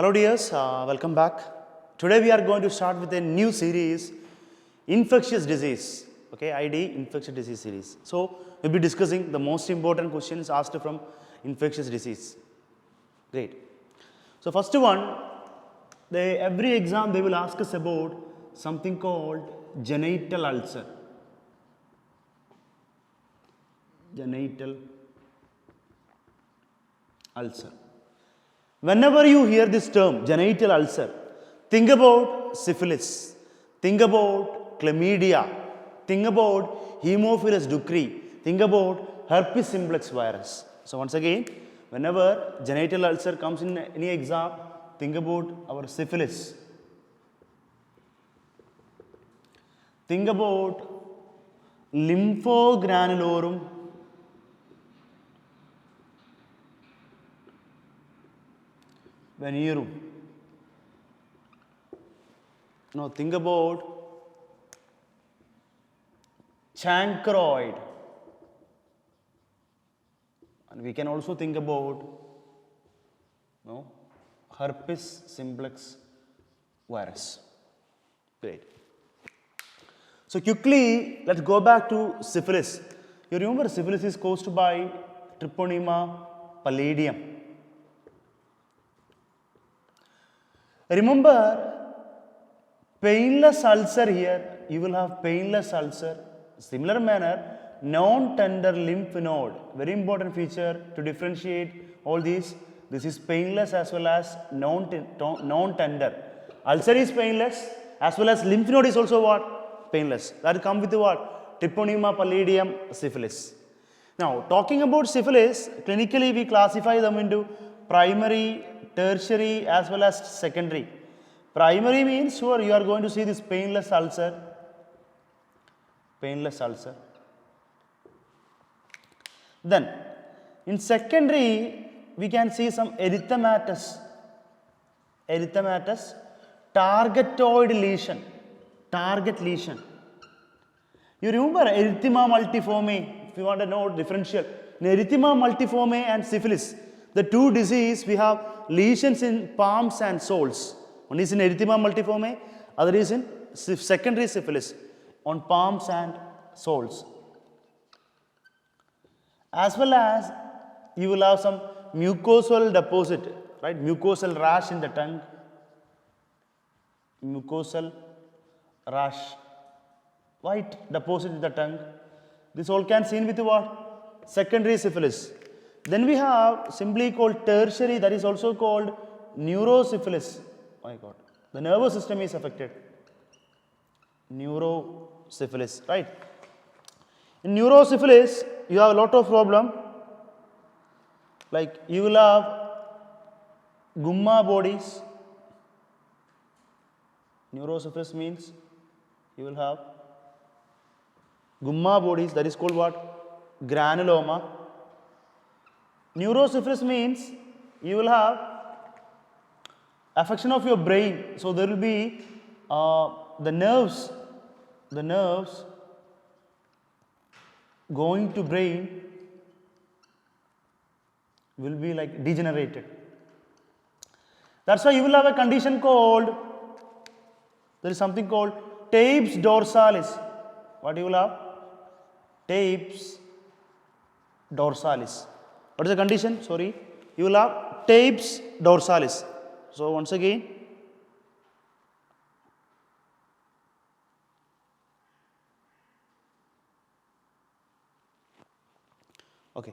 Hello dears, welcome back. Today we are going to start with a new series, infectious disease. Okay, ID infectious disease series. So we'll be discussing the most important questions asked from infectious disease. Great. So first one, every exam they will ask us about something called genital ulcer. Genital ulcer. Whenever you hear this term, genital ulcer, think about syphilis, think about chlamydia, think about Haemophilus ducrei, think about herpes simplex virus. So once again, whenever genital ulcer comes in any exam, think about our syphilis. Think about lymphogranulorum. Venereum. Now think about chancroid, and we can also think about herpes simplex virus. Great. So quickly, let's go back to syphilis. You remember syphilis is caused by Treponema pallidum. Remember, painless ulcer here, you will have painless ulcer. Similar manner, non-tender lymph node, very important feature to differentiate all these. This is painless as well as non-tender. Ulcer is painless as well as lymph node is also what? Painless. That comes with what? Treponema pallidum syphilis. Now, talking about syphilis, clinically we classify them into primary, tertiary as well as secondary. Primary means sure you are going to see this painless ulcer. Painless ulcer. Then in secondary we can see some erythematous. Erythematous targetoid lesion. Target lesion. You remember erythema multiforme, if you want to know differential. In erythema multiforme and syphilis, the two disease we have lesions in palms and soles. One is in erythema multiforme, other is in secondary syphilis on palms and soles. As well as you will have some mucosal deposit, right? Mucosal rash in the tongue. Mucosal rash, white deposit in the tongue. This all can seen with what? Secondary syphilis. Then we have simply called tertiary, that is also called neurosyphilis. Oh my God, the nervous system is affected. Neurosyphilis, right? In neurosyphilis, you have a lot of problem. Like you will have gumma bodies. Neurosyphilis means you will have gumma bodies, that is called what? Granuloma. Neurosyphilis means you will have affection of your brain. So there will be the nerves going to brain will be like degenerated. That's why you will have a condition called, there is something called Tabes dorsalis. What you will have? Tabes dorsalis. What is the condition? Sorry. You will have Tabes dorsalis. So once again, okay.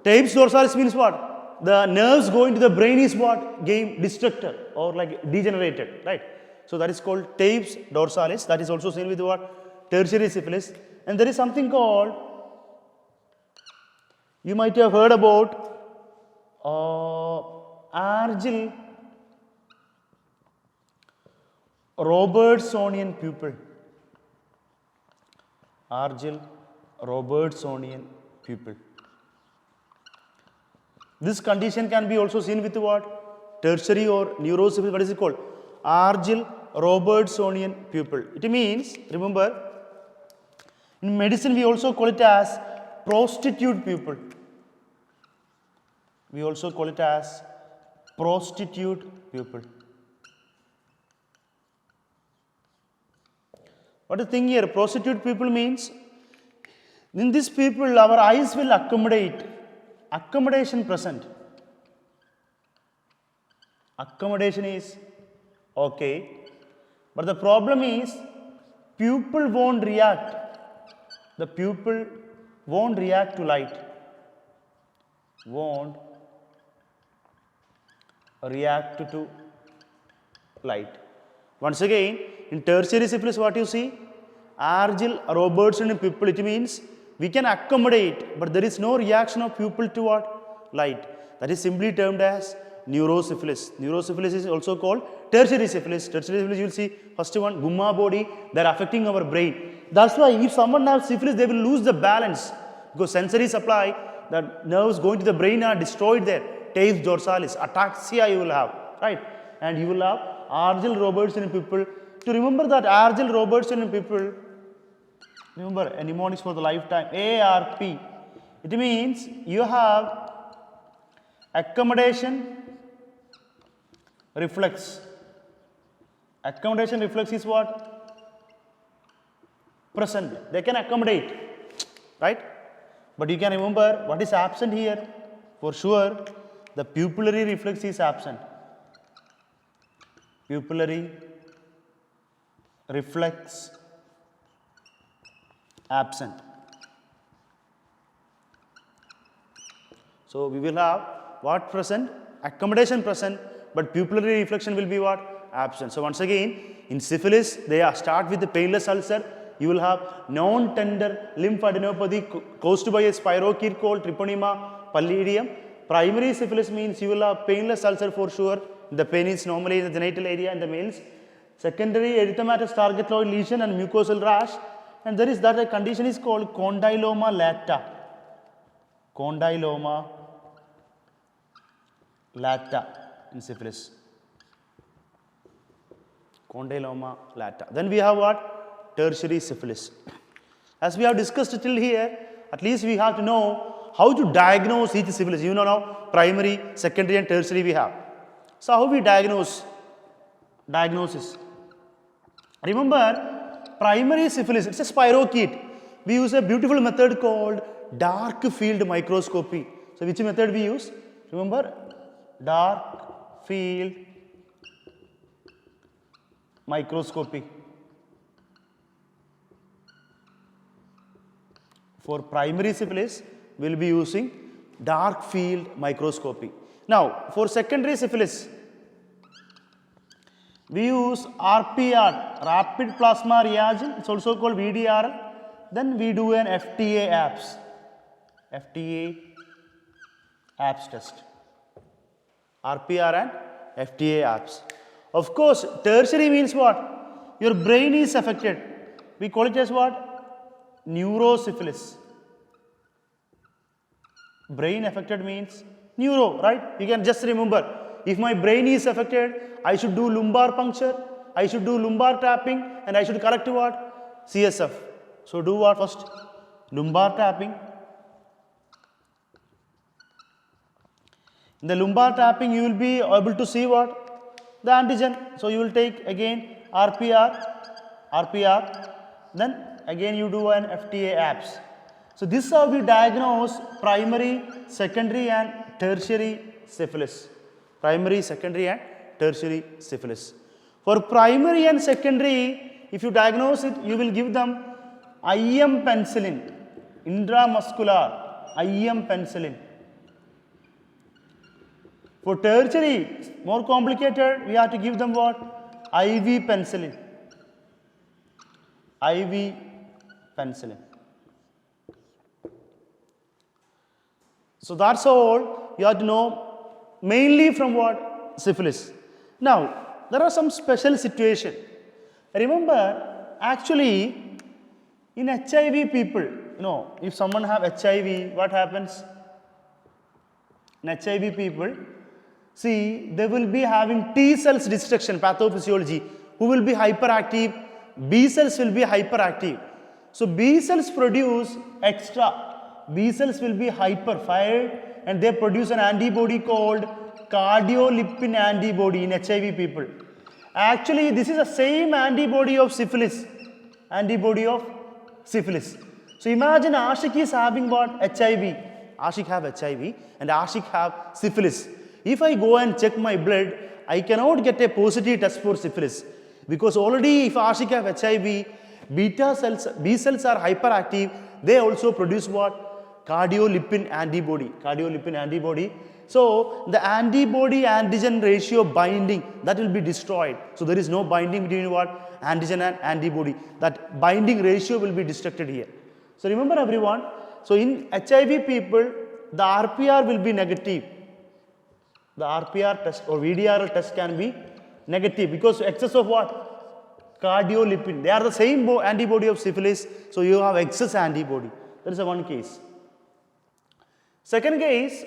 Tabes dorsalis means what? The nerves going to the brain is what? Game destructed or like degenerated, right? So that is called Tabes dorsalis. That is also seen with what? Tertiary syphilis. And there is something called, you might have heard about Argyll Robertsonian pupil. Argyll Robertsonian pupil. This condition can be also seen with what? Tertiary or neurosyphilis. What is it called? Argyll Robertsonian pupil. It means, remember, in medicine we also call it as prostitute pupil. We also call it as prostitute people. What is the thing here? Prostitute people means, in these people our eyes will accommodate. Accommodation present. Accommodation is okay. But the problem is, pupil won't react. The pupil won't react to light. Won't react to light. Once again, in tertiary syphilis, what you see? Argyll, Robertson pupil, it means we can accommodate, but there is no reaction of pupil to what? Light. That is simply termed as neurosyphilis. Neurosyphilis is also called tertiary syphilis. Tertiary syphilis, you will see, first one, gumma body, they are affecting our brain. That's why if someone has syphilis, they will lose the balance, because sensory supply, the nerves going to the brain are destroyed there. Teres dorsalis, ataxia you will have, right? And you will have Argyll Robertson people. To remember that Argyll Robertson people, remember mnemonics for the lifetime, ARP. It means you have accommodation reflex. Accommodation reflex is what? Present. They can accommodate, right? But you can remember what is absent here. For sure, the pupillary reflex is absent. Pupillary reflex absent. So we will have what present? Accommodation present, but pupillary reflection will be what? Absent. So once again, in syphilis, they start with the painless ulcer. You will have non-tender lymphadenopathy caused by a spirochete called Treponema pallidum. Primary syphilis means you will have painless ulcer for sure. The pain is normally in the genital area in the males. Secondary erythematous targetloid lesion and mucosal rash. And there is that a condition is called condyloma lata. Condyloma lata in syphilis. Condyloma lata. Then we have what? Tertiary syphilis. As we have discussed till here, at least we have to know how to diagnose each syphilis. You know now, primary, secondary and tertiary we have. So how we diagnose? Diagnosis. Remember, primary syphilis, it's a spirochete. We use a beautiful method called dark field microscopy. So which method we use? Remember, dark field microscopy. For primary syphilis, we will be using dark field microscopy. Now, for secondary syphilis, we use RPR, rapid plasma reagent, it's also called VDRL. Then we do an FTA APS. FTA APS test. RPR and FTA APS. Of course, tertiary means what? Your brain is affected. We call it as what? Neurosyphilis. Brain affected means neuro, right? You can just remember, if my brain is affected, I should do lumbar puncture, I should do lumbar tapping, and I should collect what? CSF. So do what first? Lumbar tapping. In the lumbar tapping, you will be able to see what? The antigen. So you will take again RPR, then again you do an FTA APS. So this is how we diagnose primary, secondary and tertiary syphilis. Primary, secondary and tertiary syphilis. For primary and secondary, if you diagnose it, you will give them IM penicillin, intramuscular IM penicillin. For tertiary, more complicated, we have to give them what? IV penicillin. IV penicillin. So that's all you have to know, mainly from what? Syphilis. Now, there are some special situations. Remember, actually, in HIV people, if someone have HIV, what happens? In HIV people, see, they will be having T cells destruction, pathophysiology, who will be hyperactive, B cells will be hyperactive. So B cells produce extra. B cells will be hyper fired and they produce an antibody called cardiolipin antibody in HIV people. Actually, this is the same antibody of syphilis. Antibody of syphilis. So imagine Ashik is having what? HIV. Ashik have HIV and Ashik have syphilis. If I go and check my blood, I cannot get a positive test for syphilis. Because already if Ashik have HIV, beta cells, B cells are hyperactive. They also produce what? Cardiolipin antibody. Cardiolipin antibody. So the antibody-antigen ratio binding, that will be destroyed. So there is no binding between what? Antigen and antibody. That binding ratio will be destructed here. So remember everyone, so in HIV people, the RPR will be negative. The RPR test or VDRL test can be negative because excess of what? Cardiolipin. They are the same antibody of syphilis, so you have excess antibody. That is the one case. Second case,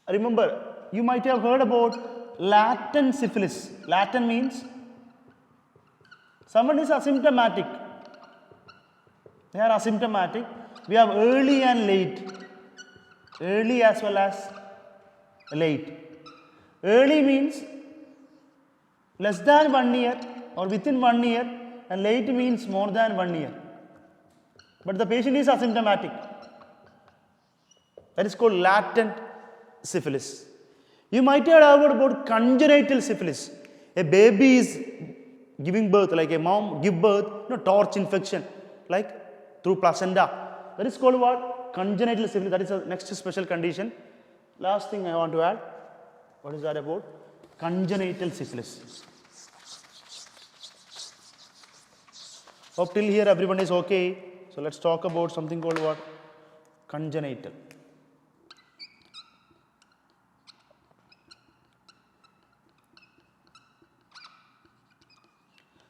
remember, you might have heard about latent syphilis. Latent means someone is asymptomatic. They are asymptomatic. We have early and late. Early as well as late. Early means less than 1 year or within 1 year, and late means more than 1 year. But the patient is asymptomatic. That is called latent syphilis. You might have heard about congenital syphilis. A baby is giving birth, like a mom give birth, torch infection, like through placenta. That is called what? Congenital syphilis. That is the next special condition. Last thing I want to add. What is that about? Congenital syphilis. Hope till here everyone is okay. So let's talk about something called what? Congenital.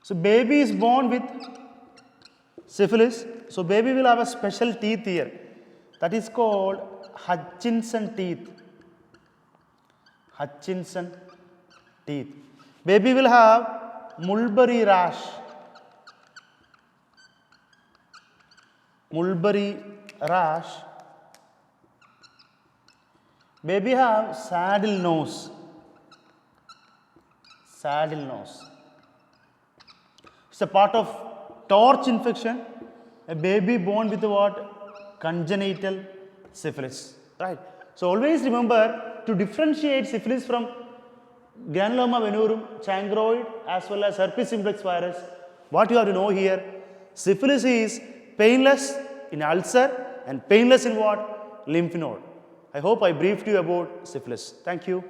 So baby is born with syphilis. So baby will have a special teeth here. That is called Hutchinson teeth. Hutchinson teeth. Baby will have mulberry rash. Mulberry rash. Baby have saddle nose. Saddle nose. It's a part of torch infection. A baby born with what? Congenital syphilis. Right. So always remember to differentiate syphilis from granuloma venereum, chancroid as well as herpes simplex virus. What you have to know here, syphilis is painless in ulcer and painless in what? Lymph node. I hope I briefed you about syphilis. Thank you.